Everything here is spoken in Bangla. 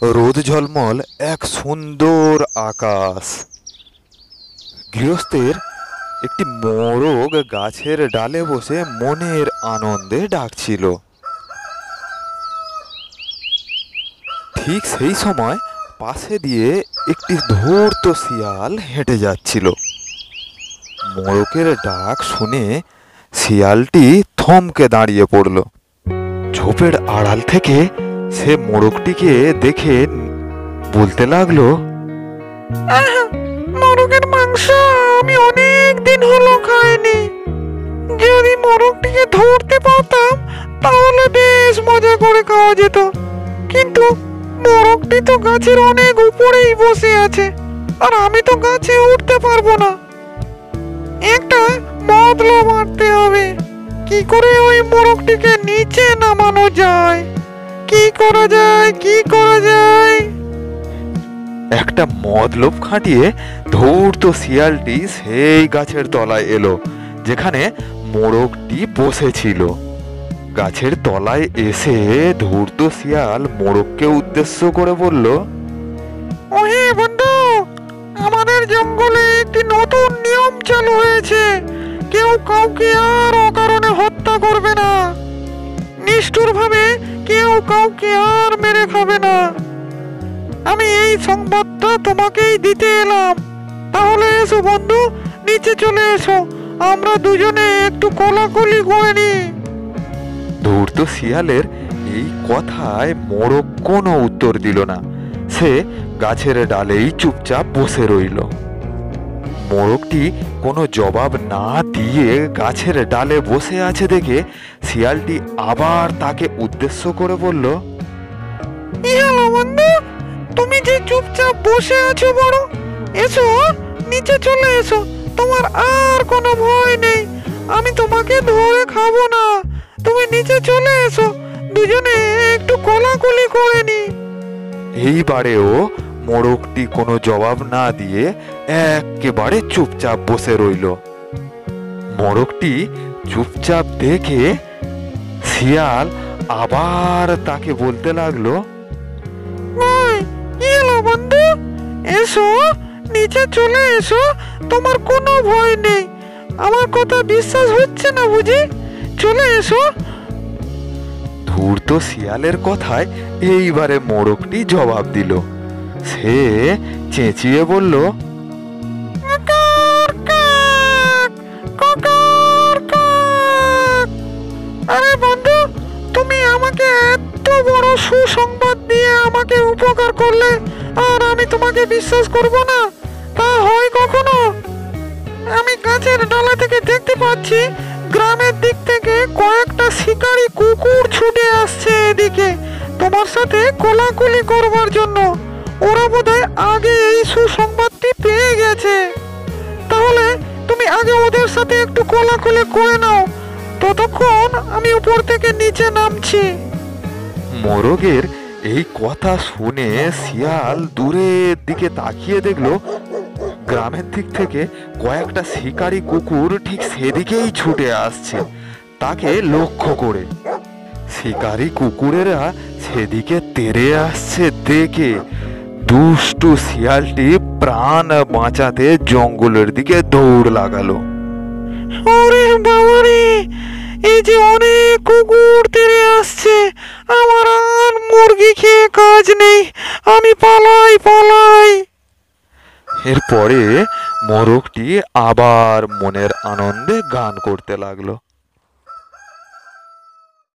রোদ ঝলমল এক সুন্দর আকাশ। গৃহস্থের একটি মোরগ গাছের ডালে বসে মনের আনন্দে ডাকছিল। ঠিক সেই সময় পাশে দিয়ে একটি ধূর্ত শিয়াল হেঁটে যাচ্ছিল। মোরগের ডাক শুনে শিয়ালটি থমকে দাঁড়িয়ে পড়ল। ঝোপের আড়াল থেকে সে মোরগটিকে দেখে বলতে লাগলো, মোরগের মাংস আমি অনেক দিন হলো খাইনি। যদি মোরগটিকে ধরতে পারতাম তাহলে বেশ মজা করে খাওয়া যেত, কিন্তু মোরগটি তো গাছের অনেক উপরেই বসে আছে, আর আমি তো গাছে উঠতে পারবো না। একটা মতলব মারতে হবে, কি করে ওই মোরগটিকে নিচে নামানো যায়। কি করা যায়, কি করা যায়? একটা মতলব খাটিয়ে ধূর্ত শিয়ালটি সেই গাছের তলায় এলো যেখানে মোরগটি বসেছিল। গাছের তলায় এসে ধূর্ত শিয়াল মোরগকে উদ্দেশ্য করে বলল, ওহে বন্ধু, আমাদের জঙ্গলে একটি নতুন নিয়ম চালু হয়েছে। কেউ কাউকে আর অকারণে হত্যা করবে না। নিষ্ঠুরভাবে কেউ কাউকে আর মেরে খাবে না। আমি এই সংবাদটা তোমাকেই দিতে এলাম। তাহলে এসো বন্ধু, নিচে চলে এসো, আমরা দুজনে একটু কোলাকুলি করে নি। ধূর্ত শিয়ালের এই কথায় মোরগ কোনো উত্তর দিল না। সে গাছের ডালেই চুপচাপ বসে রইল। মোরগটি কোনো জবাব না দিয়ে গাছের ডালে বসে আছে দেখে শিয়ালটি আবার তাকে উদ্দেশ্য করে বলল, হ্যালো বন্ধু, তুমি যে চুপচাপ বসে আছো বড়, এসো নিচে চলে এসো। তোমার আর কোনো ভয় নেই, আমি তোমাকে ধরে খাবো না। তুমি নিচে চলে এসো, দুজনে একটু কোলাকুলি করে নি। এইবারেও মোরগটি কোনো জবাব না দিয়ে একেবারে চুপচাপ বসে রইল। মোরগটি চুপচাপ দেখে শিয়াল আবার তাকে বলতে লাগলো, বন্ধু এসো, নিচে চলে এসো, তোমার কোনো ভয় নেই। আমার কথা বিশ্বাস হচ্ছে না বুঝি? চলে এসো। ধূর্ত শিয়ালের কথায় এইবারে মোরগটি জবাব দিল। সে চেঁচিয়ে বলল, আরে বন্ধু, তুমি আমাকে এত বড় সুসংবাদ দিয়ে আমাকে উপকার করলে, আর আমি তোমাকে বিশ্বাস করব না? তা হয় কখনো? আমি গাছের ডালা থেকে দেখতে পাচ্ছি গ্রামের দিক থেকে কয়েকটা শিকারী কুকুর ছুটে আসছে এদিকে তোমার সাথে কোলাকুলি করবার জন্য। ওরা বোধহয় আগে এই সুসংবাদটি পেয়ে গেছে। তাহলে তুমি আগে ওদের সাথে একটু কোলাকুলি করে নাও, ততক্ষণ আমি উপর থেকে নিচে নামছি। মোরগের এই কথা শুনে শিয়াল দূরের দিকে তাকিয়ে দেখলো গ্রামের দিক থেকে কয়েকটা শিকারী কুকুর ঠিক সেদিকেই ছুটে আসছে তাকে লক্ষ্য করে। শিকারী কুকুরেরা সেদিকে তেড়ে আসছে দেখে দুষ্টু শিয়ালটি প্রাণ বাঁচাতে জঙ্গলের দিকে দৌড় লাগালো। ওরে বাবারে, এই যে অনেক কুকুর তেড়ে আসছে, আমার আর মুরগি খেয়ে কাজ নেই, আমি পালাই পালাই। এরপরে মোরগটি আবার মনের আনন্দে গান করতে লাগলো।